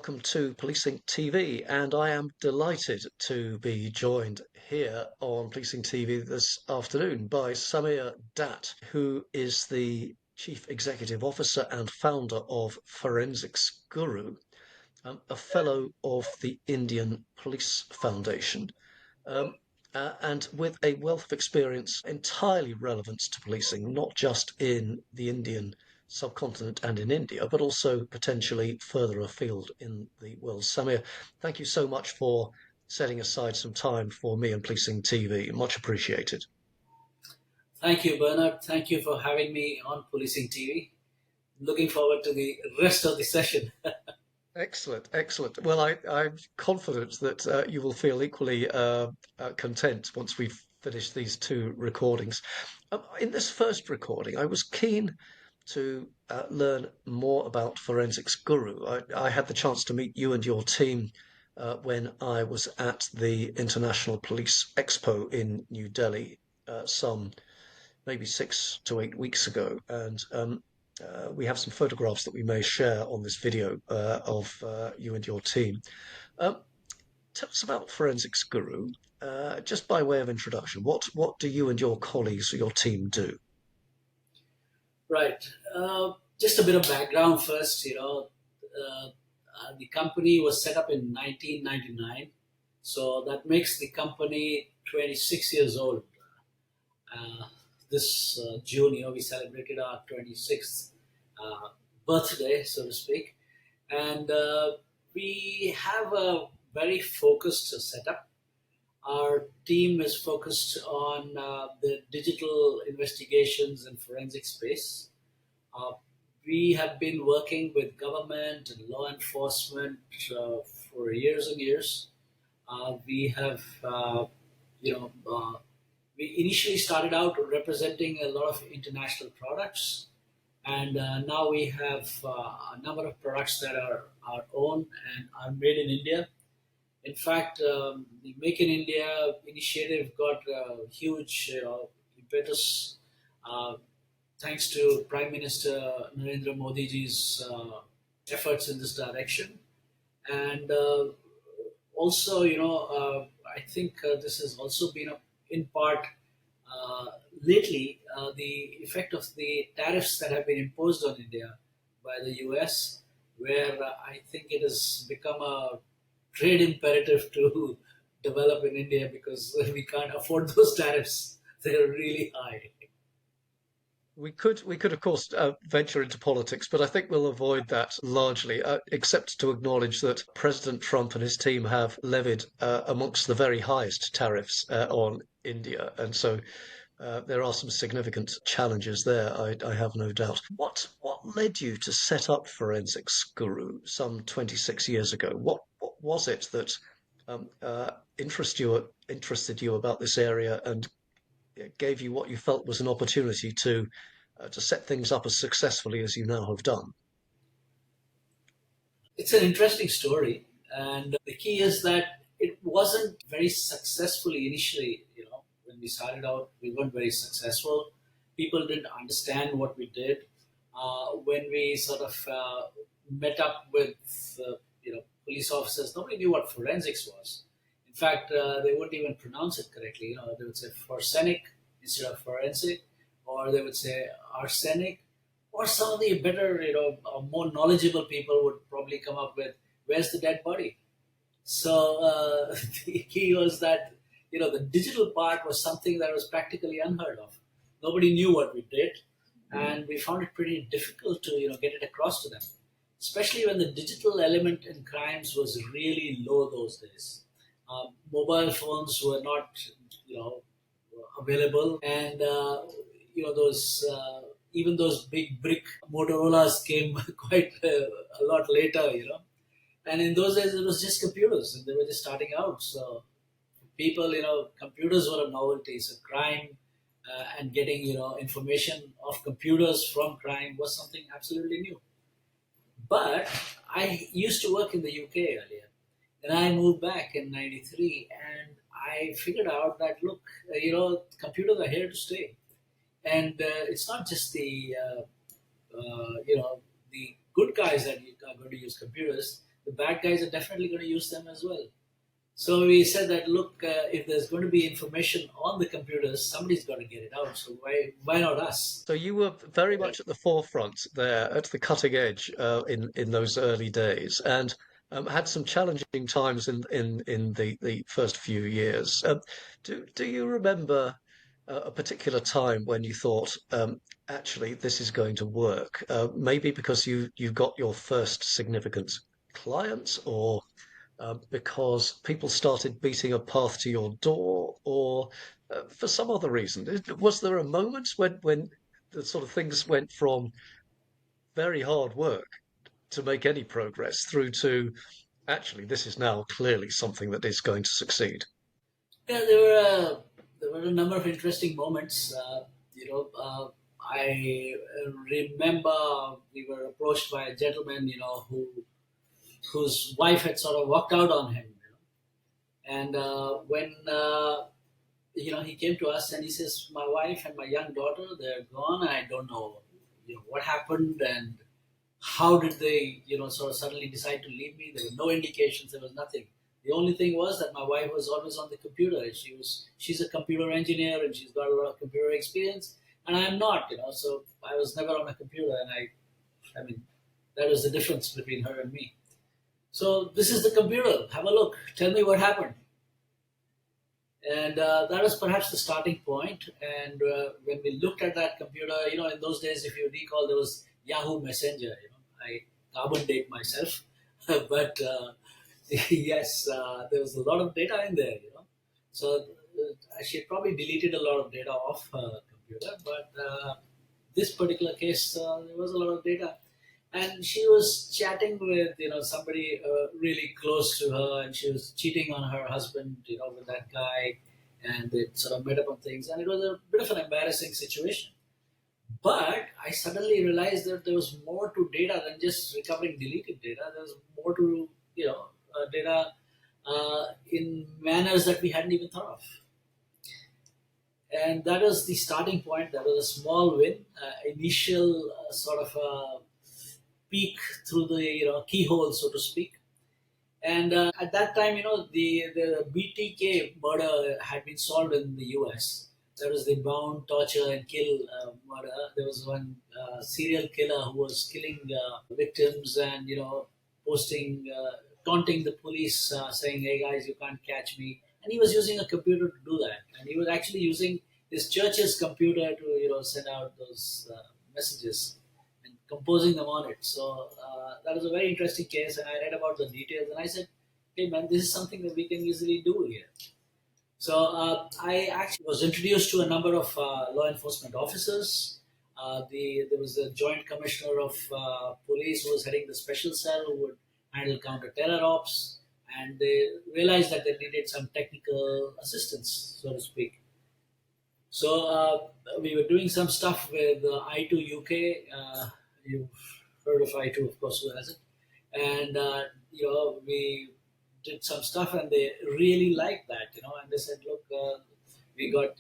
welcome to Policing TV, and I am delighted to be joined here on Policing TV this afternoon by Samir Datt, who is the Chief Executive Officer and founder of Forensics Guru, a fellow of the Indian Police Foundation, um, and with a wealth of experience entirely relevant to policing, not just in the Indian subcontinent and in India, but also potentially further afield in the world. Samir, thank you so much for setting aside some time for me and Policing TV. Much appreciated. Thank you, Bernard. Thank you for having me on Policing TV. Looking forward to the rest of the session. Excellent, excellent. Well, I'm confident that you will feel equally content once we've finished these two recordings. In this first recording, I was keen to learn more about Forensics Guru. I had the chance to meet you and your team when I was at the International Police Expo in New Delhi some maybe 6 to 8 weeks ago, and we have some photographs that we may share on this video of you and your team. Um, Tell us about Forensics Guru, just by way of introduction. What do you and your colleagues or your team do? Right. Just a bit of background first. The company was set up in 1999, so that makes the company 26 years old. Uh, this June, we celebrated our 26th uh, birthday, so to speak, and we have a very focused setup. Our team is focused on the digital investigations and forensic space. Uh, we have been working with government and law enforcement for years and years. We have, you know, we initially started out representing a lot of international products, and now we have a number of products that are our own and are made in India. In fact, the Make in India initiative got a huge impetus uh, thanks to Prime Minister Narendra Modi ji's efforts in this direction. And also, I think this has also been in part uh, lately the effect of the tariffs that have been imposed on India by the US, where I think it has become a trade imperative to develop in India because we can't afford those tariffs. They're really high. We could of course venture into politics, but I think we'll avoid that largely, except to acknowledge that President Trump and his team have levied amongst the very highest tariffs on India, and so there are some significant challenges there. I have no doubt. What led you to set up Forensics Guru some 26 years ago? What was it that interested you about this area and it gave you what you felt was an opportunity to set things up as successfully as you now have done. It's an interesting story, and the key is that it wasn't very successfully initially. When we started out, we weren't very successful. People didn't understand what we did. When we sort of met up with police officers, nobody knew what forensics was. In fact, they wouldn't even pronounce it correctly. They would say forsenic instead of forensic, or they would say arsenic, or some of the better, more knowledgeable people would probably come up with, "Where's the dead body?" So the key was that the digital part was something that was practically unheard of. Nobody knew what we did, and we found it pretty difficult to get it across to them, especially when the digital element in crimes was really low those days. Mobile phones were not you know available, and those even those big brick Motorola's came quite a lot later. And in those days it was just computers, and they were just starting out. So people, computers were a novelty. So crime and getting information of computers from crime was something absolutely new. But I used to work in the UK earlier. Then I moved back in '93, and I figured out that look, computers are here to stay, and it's not just the the good guys that are going to use computers. the bad guys are definitely going to use them as well. So we said that look, if there's going to be information on the computers, somebody's got to get it out. So why not us? So you were very much at the forefront there, at the cutting edge in those early days, and had some challenging times in the first few years. Do you remember a particular time when you thought, actually, this is going to work? Maybe because you got your first significant clients, or because people started beating a path to your door, or for some other reason? Was there a moment when the sort of things went from very hard work to make any progress through to actually this is now clearly something that is going to succeed? Yeah, there were a number of interesting moments. I remember we were approached by a gentleman, whose wife had sort of walked out on him, and when he came to us and he says, "My wife and my young daughter, they're gone, and I don't know, what happened and how did they, sort of suddenly decide to leave me? There were no indications. There was nothing. The only thing was that my wife was always on the computer. And she's a computer engineer and she's got a lot of computer experience, and I'm not, So I was never on a computer, and I mean, that was the difference between her and me. So this is the computer. Have a look. Tell me what happened. And that was perhaps the starting point. And when we looked at that computer, in those days, if you recall, there was Yahoo Messenger. I carbon date myself, but yes, there was a lot of data in there. So she had probably deleted a lot of data off her computer, but this particular case, there was a lot of data, and she was chatting with somebody really close to her, and she was cheating on her husband, with that guy, and they sort of met up on things, and it was a bit of an embarrassing situation. But I suddenly realized that there was more to data than just recovering deleted data. There was more to data in manners that we hadn't even thought of, and that was the starting point. That was a small win, initial sort of peek through the keyhole, so to speak. And at that time, the BTK murder had been solved in the US. That was the bound, torture, and kill murder. There was one serial killer who was killing victims and, posting, taunting the police, saying, "Hey guys, you can't catch me." And he was using a computer to do that. And he was actually using his church's computer to, send out those messages and composing them on it. So that was a very interesting case, and I read about the details, and I said, "Hey man, this is something that we can easily do here." So I actually was introduced to a number of law enforcement officers. There was a joint commissioner of police who was heading the special cell who would handle counter-terror ops, and they realized that they needed some technical assistance, so to speak. So we were doing some stuff with I2 UK. You've heard of I2, of course, who hasn't? And we did some stuff, and they really liked that, And they said, "Look, we got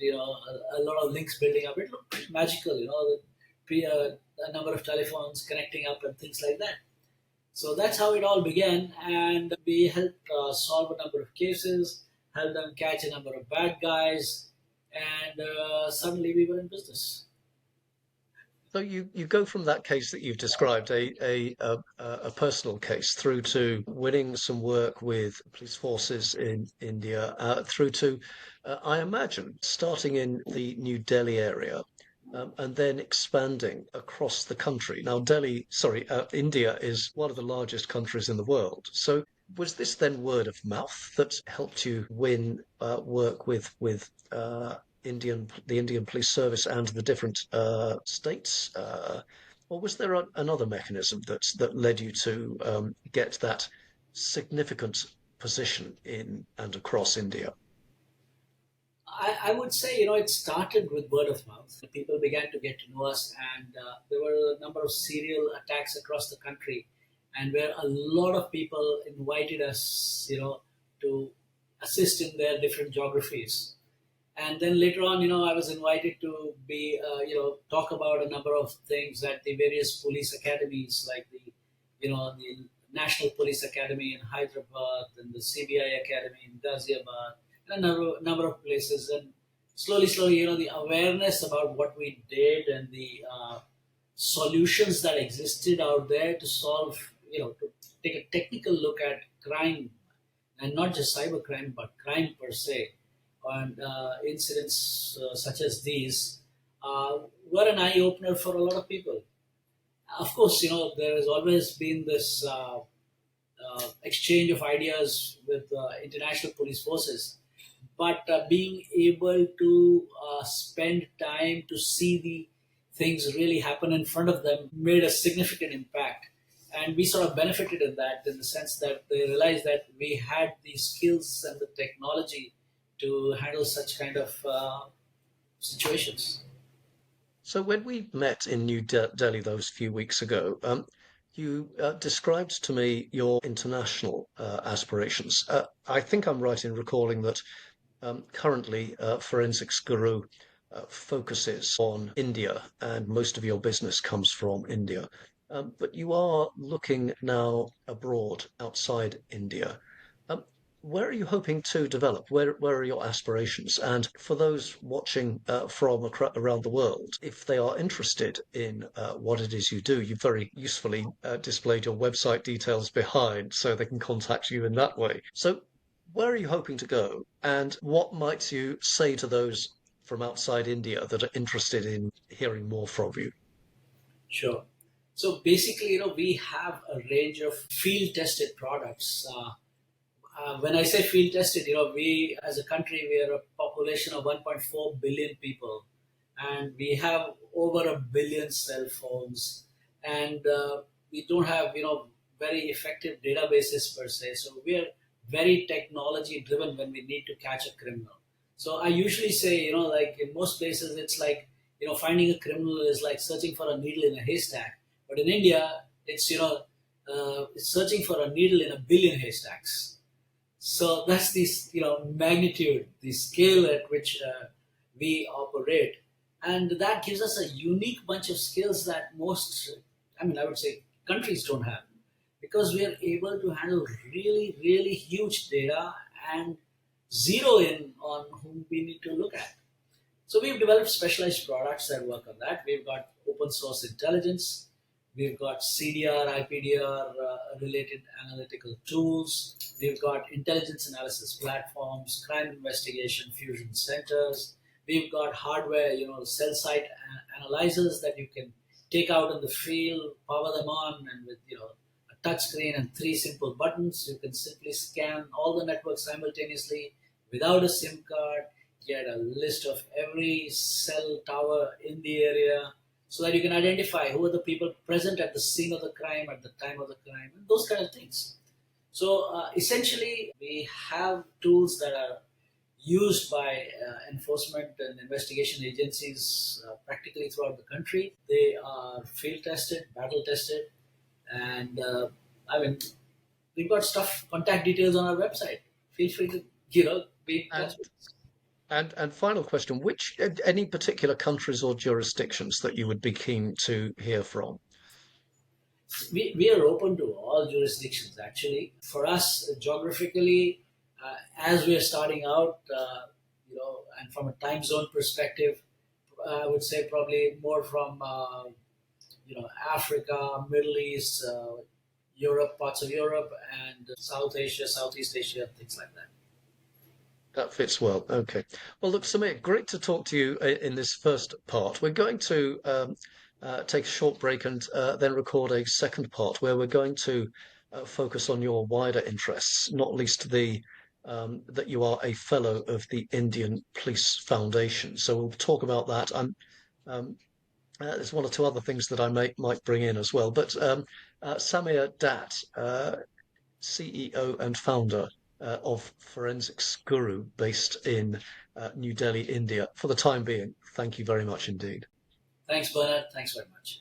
a lot of links building up. It looked pretty magical, a number of telephones connecting up and things like that." So that's how it all began, and we helped solve a number of cases, helped them catch a number of bad guys, and suddenly we were in business. So you go from that case that you've described, a personal case, through to winning some work with police forces in India, through to, I imagine, starting in the New Delhi area, and then expanding across the country. Now, India is one of the largest countries in the world. So was this then word of mouth that helped you win work with the Indian Police Service and the different states, or was there another mechanism that led you to get that significant position in and across India? I would say, it started with word of mouth. People began to get to know us, and there were a number of serial attacks across the country, and where a lot of people invited us, to assist in their different geographies. And then later on, I was invited to be, talk about a number of things at the various police academies, like the National Police Academy in Hyderabad, and the CBI Academy in Ghaziabad, and a number of places. And slowly, the awareness about what we did and the solutions that existed out there to solve, to take a technical look at crime, and not just cybercrime, but crime per se, and incidents such as these were an eye opener for a lot of people. Of course, there has always been this exchange of ideas with international police forces, but being able to spend time to see the things really happen in front of them made a significant impact. And we sort of benefited in that, in the sense that they realized that we had the skills and the technology to handle such kind of situations. So when we met in New Delhi those few weeks ago, you described to me your international aspirations. I think I'm right in recalling that currently Forensics Guru focuses on India, and most of your business comes from India. But you are looking now abroad outside India. Um, where are you hoping to develop? Where are your aspirations? And for those watching from around the world, if they are interested in what it is you do, you've very usefully displayed your website details behind so they can contact you in that way. So, where are you hoping to go? And what might you say to those from outside India that are interested in hearing more from you? Sure. So basically, we have a range of field tested products. When I say field tested, we as a country, we are a population of 1.4 billion people, and we have over a billion cell phones, and we don't have, very effective databases per se. So we are very technology driven when we need to catch a criminal. So I usually say, like in most places, it's like, finding a criminal is like searching for a needle in a haystack. But in India, it's, it's searching for a needle in a billion haystacks. So that's this, magnitude, the scale at which we operate, and that gives us a unique bunch of skills that most, I mean, I would say, countries don't have, because we are able to handle really, really huge data and zero in on whom we need to look at. So we've developed specialized products that work on that. We've got open source intelligence. We've got CDR, IPDR related analytical tools. We've got intelligence analysis platforms, crime investigation fusion centers. We've got hardware, cell site analyzers that you can take out in the field, power them on, and with a touch screen and three simple buttons, you can simply scan all the networks simultaneously without a SIM card, get a list of every cell tower in the area, so that you can identify who are the people present at the scene of the crime at the time of the crime, and those kind of things. So essentially, we have tools that are used by enforcement and investigation agencies practically throughout the country. They are field tested, battle tested, and I mean, we've got stuff, contact details on our website. Feel free to, be in touch And with us. and final question, which any particular countries or jurisdictions that you would be keen to hear from? We are open to all jurisdictions actually. For us, geographically, as we are starting out, and from a time zone perspective, I would say probably more from Africa, Middle East, Europe, parts of Europe, and South Asia, Southeast Asia, things like that. That fits well. Okay. Well, look, Samir, great to talk to you in this first part. We're going to take a short break and then record a second part where we're going to focus on your wider interests, not least the that you are a fellow of the Indian Police Foundation. So we'll talk about that. Um, there's one or two other things that I might bring in as well. But Samir Datt, CEO and founder of Forensics Guru, based in New Delhi, India. For the time being, thank you very much indeed. Thanks, Bernard. Thanks very much.